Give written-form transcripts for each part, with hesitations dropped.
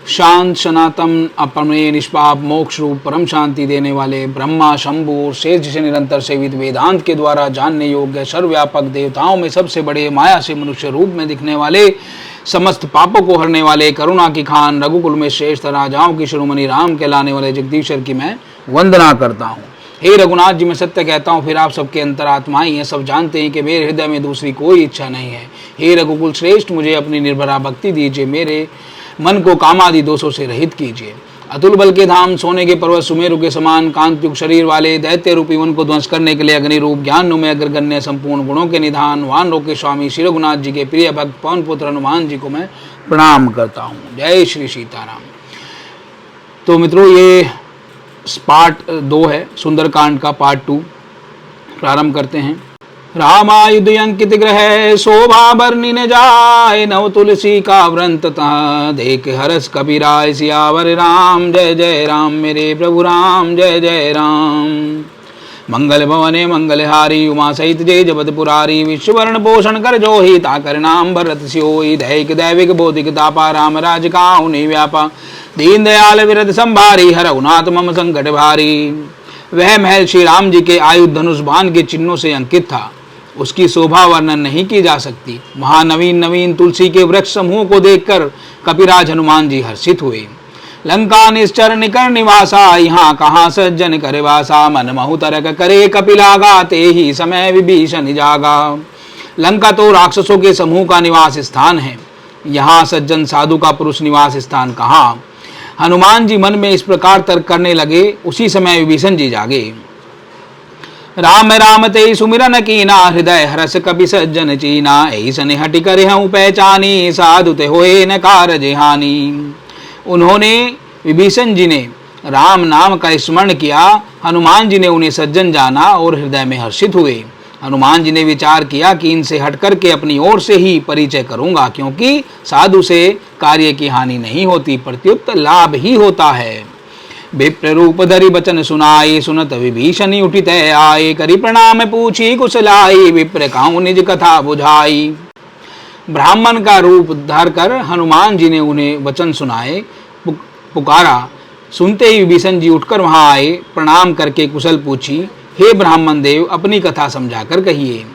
शांत सनातन अपने निष्पाप मोक्ष रूप परम शांति देने वाले ब्रह्मा शंभु और शेष से निरंतर सेवित वेदांत के द्वारा जानने योग्य सर्वव्यापक देवताओं में सबसे बड़े माया से मनुष्य रूप में दिखने वाले समस्त पापों को हरने वाले करुणा की खान रघुकुल में श्रेष्ठ राजाओं की शिरोमणि राम कहलाने वाले जगदीश्वर की मैं वंदना करता हूँ। हे रघुनाथ जी, मैं सत्य कहता हूँ, फिर आप सबके अंतरात्मा ही हैं, सब जानते हैं कि मेरे हृदय में दूसरी कोई इच्छा नहीं है। हे रघुकुल श्रेष्ठ, मुझे अपनी निर्भरा भक्ति दीजिए, मेरे मन को कामादि दोषों से रहित कीजिए। अतुल बल के धाम, सोने के पर्वत सुमेरु के समान कांतियुक्त शरीर वाले दैत्य रूपी वन को ध्वंस करने के लिए अग्नि रूप ज्ञानमय अग्रगण्य संपूर्ण गुणों के निधान वानरों के स्वामी श्री रघुनाथ जी के प्रिय भक्त पवन पुत्र हनुमान जी को मैं प्रणाम करता हूँ। जय श्री सीताराम। तो मित्रों, ये पार्ट 2 है, सुंदरकांड का पार्ट 2 प्रारंभ करते हैं। रामायुध अंकित ग्रह शोभा बरनी न जाय, नव तुलसी का व्रंत देख हरस कबीराय, सियावर राम जय जय राम, मेरे प्रभु राम जय जय राम। मंगल भवने मंगलहारी, उमा सहित जय जपत पुरारी, विश्ववर्ण पोषण कर जोहि, ताकर नाम भरत सियोई, दैहिक दैविक बौद्धिक तापा, राम राज काहु नहीं व्यापा, दीन दयाल विरत संभारी, हरहुनाथ मम संकट भारी। वह महल श्री राम जी के आयुध धनुष बाण के चिन्हों से अंकित था, उसकी शोभा वर्णन नहीं की जा सकती। वहां नवीन नवीन तुलसी के वृक्ष समूह को देखकर कपिराज हनुमान जी हर्षित हुए। लंका निश्चर निकर निवासा, यहाँ कहाँ सज्जन करे वासा, मन महु तरक करे कपिलागा, ते ही समय विभीषण जागा। लंका तो राक्षसों के समूह का निवास स्थान है, यहाँ सज्जन साधु का पुरुष निवास स्थान कहाँ। हनुमान जी मन में इस प्रकार तर्क करने लगे, उसी समय विभीषण जी जागे। राम राम ते सुमिरन कीना, हृदय हरस कपि सज्जन चीना, ऐसन हटि कर हूँ पहचानी, साधु ते होए न कारज हानि। उन्होंने, विभीषण जी ने राम नाम का स्मरण किया, हनुमान जी ने उन्हें सज्जन जाना और हृदय में हर्षित हुए। हनुमान जी ने विचार किया कि इनसे हट करके अपनी ओर से ही परिचय करूंगा, क्योंकि साधु से कार्य की हानि नहीं होती, प्रत्युत लाभ ही होता है। विप्र रूप धरि बचन सुनाई, सुनत विभीषण उठित आए, करि प्रणाम पूछी कुशलाई, विप्र कहूँ निज कथा बुझाई। ब्राह्मण का रूप धर कर हनुमान जी ने उन्हें वचन सुनाए, पुकारा। सुनते ही विभीषण जी उठकर वहां आए, प्रणाम करके कुशल पूछी। हे ब्राह्मण देव, अपनी कथा समझाकर कहिए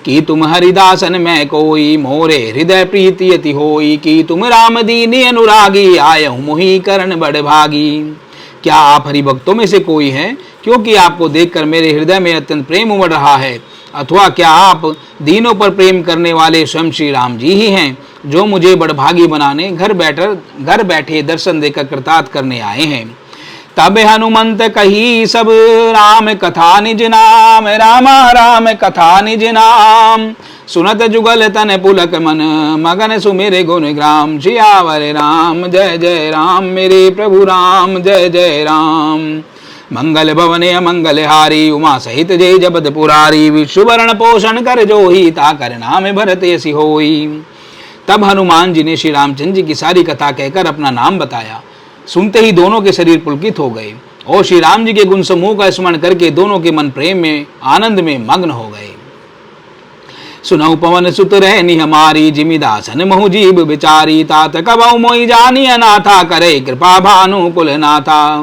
कि तुम हरिदासन में कोई, मोरे हृदय प्रीति अति होई, कि तुम राम दीनी अनुरागी, आयहु मोहि करण बड़ भागी। क्या आप हरिभक्तों में से कोई हैं, क्योंकि आपको देखकर मेरे हृदय में अत्यंत प्रेम उमड़ रहा है, अथवा क्या आप दीनों पर प्रेम करने वाले स्वयं श्री राम जी ही हैं, जो मुझे बड़भागी बनाने घर बैठे दर्शन देकर कृतार्थ करने आए हैं। तब हनुमंत कही सब राम कथा निज नाम, रामा राम कथा निज नाम, सुनत जुगल तन पुलक मन, मगन सुमिर गुण ग्राम, सियावर राम जय जय राम, मेरे प्रभु राम जय जय राम। मंगल भवने अमंगल हारी, उमा सहित जय जपत पुरारी, विश्ववर्ण पोषण कर जोही, ताकर नाम भरत यसी होई। तब हनुमान जी ने श्री रामचंद्र जी की सारी कथा कहकर अपना नाम बताया। सुनते ही दोनों के शरीर पुलकित हो गए और श्री राम जी के गुण समूह का स्मरण करके दोनों के मन प्रेम में आनंद में मग्न हो गए। सुनऊ पवन सुत रहनी हमारी, जिमिदासन महु जीव बिचारी, तात कबऊ मोहि जानी अनाथा, करे कृपा भानु कुल नाथा।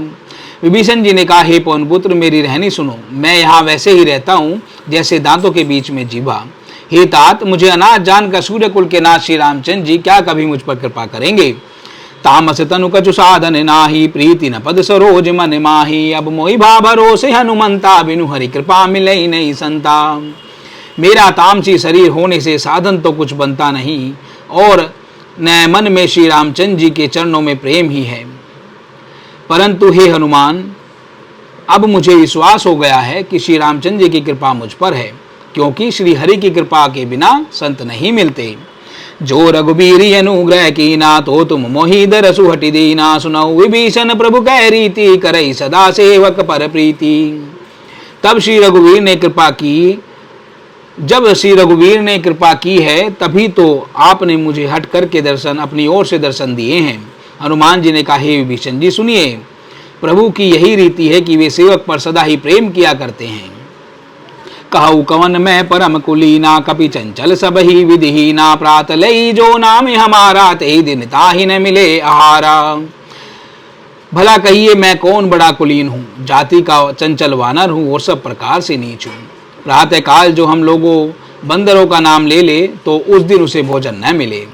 विभीषण जी ने कहा, हे पवन पुत्र, मेरी रहनी सुनो, मैं यहाँ वैसे ही रहता हूँ जैसे दांतों के बीच में जीभा। हे तात, मुझे अनाथ जानकर सूर्य कुल के नाथ श्री रामचंद्र जी क्या कभी मुझ पर कृपा करेंगे। तामस तनु कछु साधन नाही, प्रीति न पद सरोज मन माही, अब मोहि भा भरोसे हनुमंता, बिनु हरि कृपा मिलई नहीं संता। मेरा तामसी शरीर होने से साधन तो कुछ बनता नहीं, और न मन में श्री रामचंद्र जी के चरणों में प्रेम ही है। परंतु हे हनुमान, अब मुझे विश्वास हो गया है कि श्री रामचंद्र जी की कृपा मुझ पर है, क्योंकि श्री हरि की कृपा के बिना संत नहीं मिलते। जो रघुबीर अनुग्रह कीना, तो तुम मोहि दरसु हटि दीना, सुनऊ विभीषण प्रभु कह रीति, करई सदा सेवक पर प्रीति। तब श्री रघुवीर ने कृपा की, जब श्री रघुवीर ने कृपा की है, तभी तो आपने मुझे हट करके दर्शन अपनी ओर से दर्शन दिए हैं। हनुमान जी ने कहा, हे विभीषण जी सुनिए, प्रभु की यही रीति है कि वे सेवक पर सदा ही प्रेम किया करते हैं। कहु कवन में परम कुलीना, कपि चंचल सब ही विधिहीना, प्रात लई जो नाम हमारा, ते दिन ताहि न मिले आहारा। भला कहिए मैं कौन बड़ा कुलीन हूँ, जाति का चंचल वानर हूँ और सब प्रकार से नीच हूँ। प्रातः काल जो हम लोगों बंदरों का नाम ले ले तो उस दिन उसे भोजन न मिले।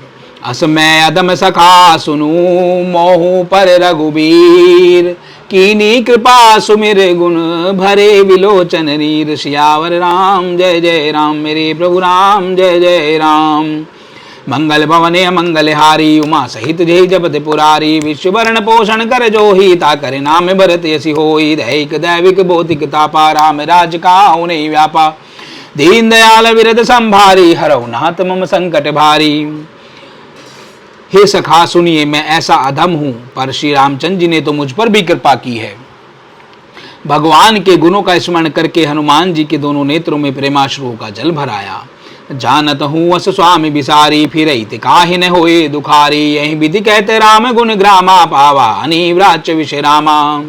असमय अदम सखा सुनू मोहू पर रघुबीर, कीनी कृपा सुमिर गुण भरे विलोचन नीर। सियावर राम जय जय राम, मेरे प्रभु राम जय जय राम। मंगल भवने मंगल हारी, उमा सहित जय जपत पुरारी। विश्व भरण पोषण कर जोही, ता करे नाम भरत यसी होई। दैहिक दैविक भौतिक तापा, राम राज का नहीं व्यापा। दीन दयाल विरद संभारी, हरऊ नाथ मम संकट भारी। हे सखा सुनिए, मैं ऐसा अधम हूँ, पर श्री रामचंद्र जी ने तो मुझ पर भी कृपा की है। भगवान के गुणों का स्मरण करके हनुमान जी के दोनों नेत्रों में प्रेमाश्रुओं का जल भर आया। जानत हूँ अस स्वामी बिसारी, फिर काहि न होए दुखारी। यही विधि कहते राम गुण ग्रामा, पावा अनिव्राच्य विश्रामा।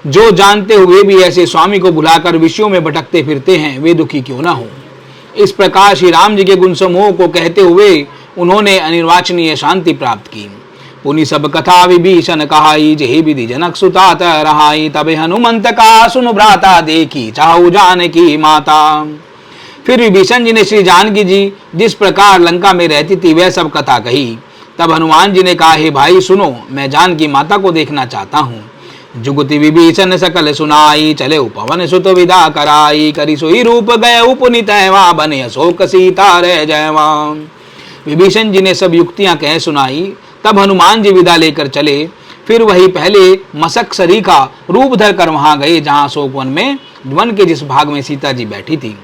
जो जानते हुए भी ऐसे स्वामी को भुलाकर विषयों में भटकते फिरते हैं, वे दुखी क्यों न हो। इस प्रकार श्री राम जी के गुण समूह को कहते हुए उन्होंने अनिर्वाचनीय शांति प्राप्त की। पुनि सब कथा विभीषण कहाई, जेहि विधि जनक सुता रहाई। तबे हनुमंत का सुनु भ्राता, देखी चाहु जानकी माता। फिर विभीषण जी ने श्री जानकी जी जिस प्रकार लंका में रहती थी वह सब कथा कही। तब हनुमान जी ने कहा, हे भाई सुनो, मैं जानकी माता को देखना चाहता हूँ। जुगति विभीषण सकल सुनाई, चले उपवन सुत विदा कराई। करी सोई रूप गए उपनीत हैवा, बने अशोक सीता रह जयवा। विभीषण जी ने सब युक्तियां कह सुनाई। तब हनुमान जी विदा लेकर चले। फिर वही पहले मशक सरीखा रूप धर कर वहां गए जहां अशोक वन में वन के जिस भाग में सीता जी बैठी थी।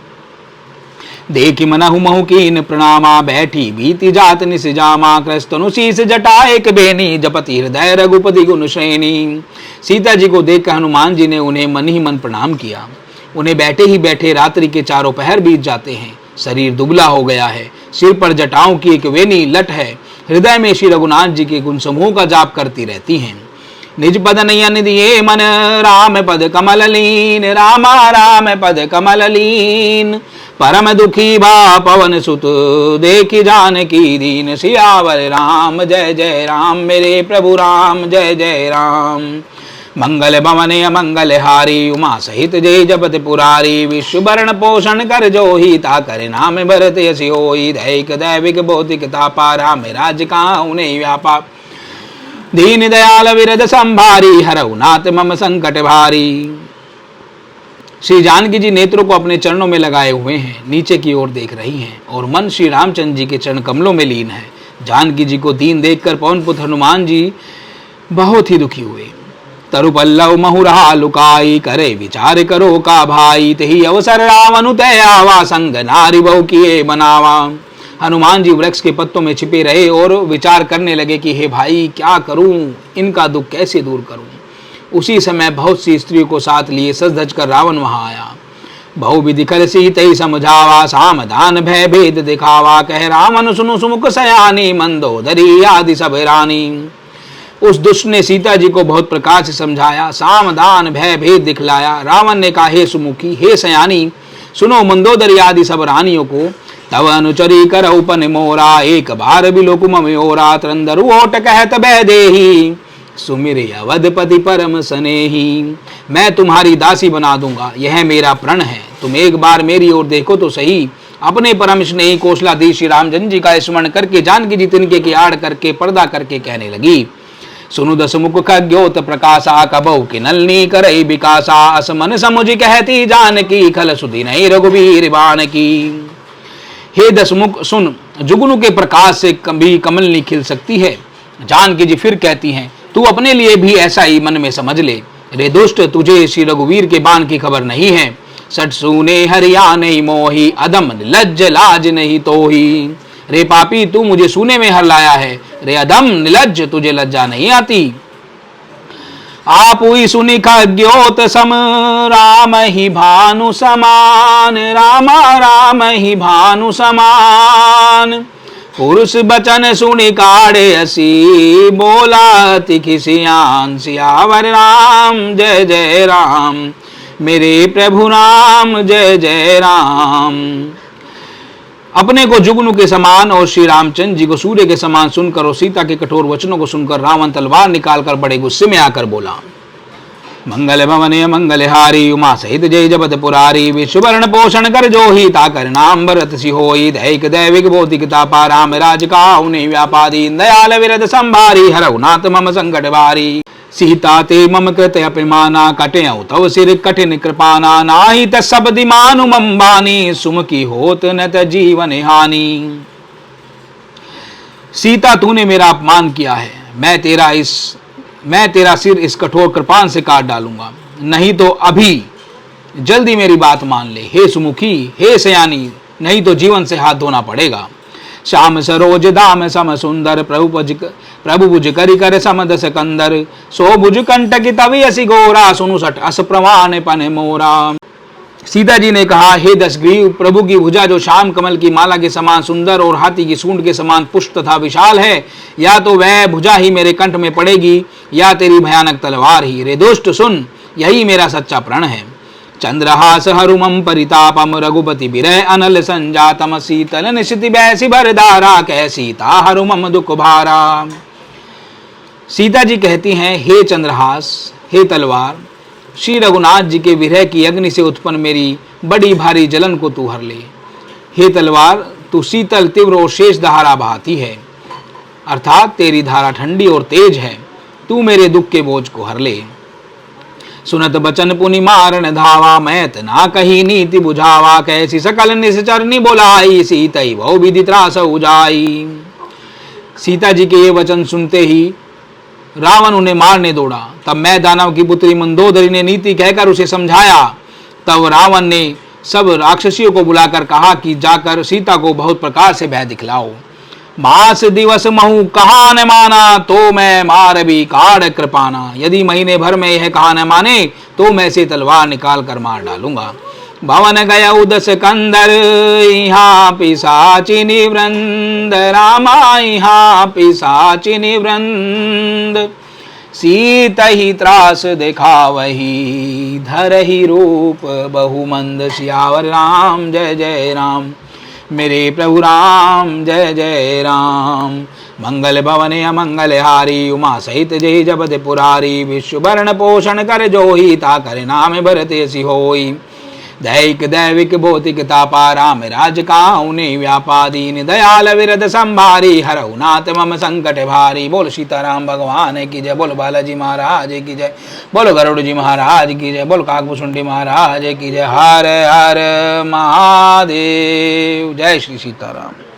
देखी मनहु महु कीन प्रणामा, बैठी बीती जात निसजामा। कृस्तनु शीस जटा एक बेनी, जपति हृदय रघुपति गुण श्रेणी। सीता जी को देखकर हनुमान जी ने उन्हें मन ही मन प्रणाम किया। उन्हें बैठे ही बैठे रात्रि के चारों पहर बीत जाते हैं। शरीर दुबला हो गया है, सिर पर जटाओं की एक वेनी लट है। हृदय में श्री रघुनाथ जी के गुण समूह का जाप करती रहती हैं। निज पद नयन दिए मन, राम पद कमल लीन। रामा राम पद कमल लीन, परम दुखी भा पवन सुत। देखी जानकी दीन, सियावर राम जय जय राम, मेरे प्रभु राम जय जय राम। मंगल भवने मंगल हारी, उमा सहित जय जपत पुरारी। विश्व भरण पोषण कर जोही, ता करे नाम भरत यसी होई। दैहिक दैविक भौतिक तापा, राम राज काहू नहीं व्यापा। दीन दयाल विरद संभारी, हरऊ नाथ मम संकट भारी। श्री जानकी जी नेत्रों को अपने चरणों में लगाए हुए हैं, नीचे की ओर देख रही हैं और मन श्री रामचंद्र जी के चरण कमलों में लीन है। जानकी जी को दीन देखकर पवन पुत्र हनुमान जी बहुत ही दुखी हुए। तरु पल्लव महुरा लुकाई, करे विचार करो का भाई। तही अवसर रावण तय आवा, संग नारी बहु किए बनावा। हनुमान जी वृक्ष के पत्तों में छिपे रहे और विचार करने लगे कि हे भाई क्या करूं, इनका दुख कैसे दूर करूं। उसी समय बहुत सी स्त्रियों को साथ लिए सज धज कर रावण वहां आया। बहु विधि कर सीतई समझावा, सामधान भय भेद दिखावा। कह रावण सुनु सुमुख सयानी, मंदोदरी आदि सब रानी। उस दुष्ट ने सीता जी को बहुत प्रकार से समझाया, सामधान भय भेद दिखलाया। रावण ने कहा, हे सुमुखी हे सयानी, सुनो मंदोदरी आदि सब रानियों को। तव अनुचरी कर उपन मोरा, एक बार बिलोक ममोरा। त्रंदरु ओट कहत बह देही, सुमिरे अवधपति परम स्नेही। मैं तुम्हारी दासी बना दूंगा, यह मेरा प्रण है। तुम एक बार मेरी ओर देखो तो सही। अपने परम स्नेही कौशलाधीश श्री रामचंद्र जी का स्मरण करके जानकी जी तिनके की आड़ करके पर्दा करके कहने लगी, सुनु दस मुख खज्ञोत प्रकाशा, कबहु की नलनी करई विकासा। असमन समुझ कहती जानकी, खल सुधि नहीं रघुबीर बाण की। हे दसमुख सुन, जुगनू के प्रकाश से कभी कमल नहीं खिल सकती है। जानकी जी फिर कहती हैं, तू अपने लिए भी ऐसा ही मन में समझ ले। रे दुष्ट, तुझे श्री रघुवीर के बाण की खबर नहीं है। सट सुने हरिया नहीं मोही, अदम लज्ज लाज नहीं तोही। रे पापी, तू मुझे सुने में हर लाया है। रे अदम निलज्ज, तुझे लज्जा नहीं आती। आप हुई सुनी खज्ञोत सम, राम ही भानु समान। रामा राम ही भानु समान। पुरुष बचन सुनि काढ़े हसी, बोला तिखिसियान। सियावर राम जय जय राम, मेरे प्रभु राम जय जय राम। अपने को जुगनू के समान और श्री रामचंद्र जी को सूर्य के समान सुनकर और सीता के कठोर वचनों को सुनकर रावण तलवार निकालकर बड़े गुस्से में आकर बोला, मंगल भवने मंगल हारी उमा सहित जय जबत पुरारी विश्ववर्ण पोषण कर जो ही ताकर नाम भरत सी होई दैक दैविक भौतिक तापा राम राज का उन्हें व्यापादी दयाल विरद संभारी हरउनाथ मम संकट भारी सीता ते मम कृत अपिमाना कटे तव सिर कठिन कृपाना नाही तसबदि मानु मम बानी सुमुखी होत न त जीवन हानि। सीता तूने मेरा अपमान किया है, मैं तेरा सिर इस कठोर कृपान से काट डालूंगा, नहीं तो अभी जल्दी मेरी बात मान ले। हे सुमुखी, हे सयानी, नहीं तो जीवन से हाथ धोना पड़ेगा। श्याम सरोज दाम सम सुंदर प्रभु भुज करी कर समदस कंदर सो भुज कंटक तवि असि गोरा सुनु सठ अस प्रवान पन मोरा। सीता जी ने कहा, हे दशग्रीव, प्रभु की भुजा जो श्याम कमल की माला के समान सुंदर और हाथी की सूंड के समान पुष्ट तथा विशाल है, या तो वह भुजा ही मेरे कंठ में पड़ेगी या तेरी भयानक तलवार ही। रे दुष्ट सुन, यही मेरा सच्चा प्रण है। चंद्रहास हरुमम परितापम रघुपति विरह अनल संजातम शीतल निशिति बैसी भरदारा कह सीता हरुमम दुख भारा। सीता जी कहती हैं, हे चंद्रहास, हे तलवार, श्री रघुनाथ जी के विरह की अग्नि से उत्पन्न मेरी बड़ी भारी जलन को तू हर ले। हे तलवार, तू शीतल तीव्र और शेष धारा बहाती है, अर्थात तेरी धारा ठंडी और तेज है। तू मेरे दुख के बोझ को हर ले। सुनत बचन पुनि मारन धावा मैं तना कही नीति बुझावा कैसी सकल निश्चरनी बोलाई सीतई बहु विधि त्रास उजाई। सीता जी के ये वचन सुनते ही रावण उन्हें मारने दौड़ा। तब मैं दानव की पुत्री मंदोदरी ने नीति कहकर उसे समझाया। तब रावण ने सब राक्षसियों को बुलाकर कहा कि जाकर सीता को बहुत प्रकार से भय दिखलाओ। मास दिवस महु कहा न माना तो मैं मार भी काढ़ कृपाना। यदि महीने भर में यह कहा न माने तो मैं से तलवार निकाल कर मार डालूंगा। भवन गया उदस कंदर यहाँ पिशाचिनी वृंद रामा यहाँ पिशाचिनी वृंद सीता ही त्रास देखा वही धर ही रूप बहुमंद सियावर राम जय जय राम मेरे प्रभु राम जय जय राम। मंगल भवने अमंगल हारी उमा सहित जय जबद पुरारी विश्ववर्ण पोषण कर जो ही ता कर नाम भरत सी होई दैक दैविक भौतिक तापा राम राज काउनि व्यापादीन दयाल विरद संभारी हरउनाथ मम संकट भारी। बोल सीताराम भगवान की जय, बोल बालाजी महाराज की जय, बोल गरुड़ जी महाराज की जय, बोल काकभूषुंडी महाराज की जय। हर हर महादेव। जय श्री सीताराम।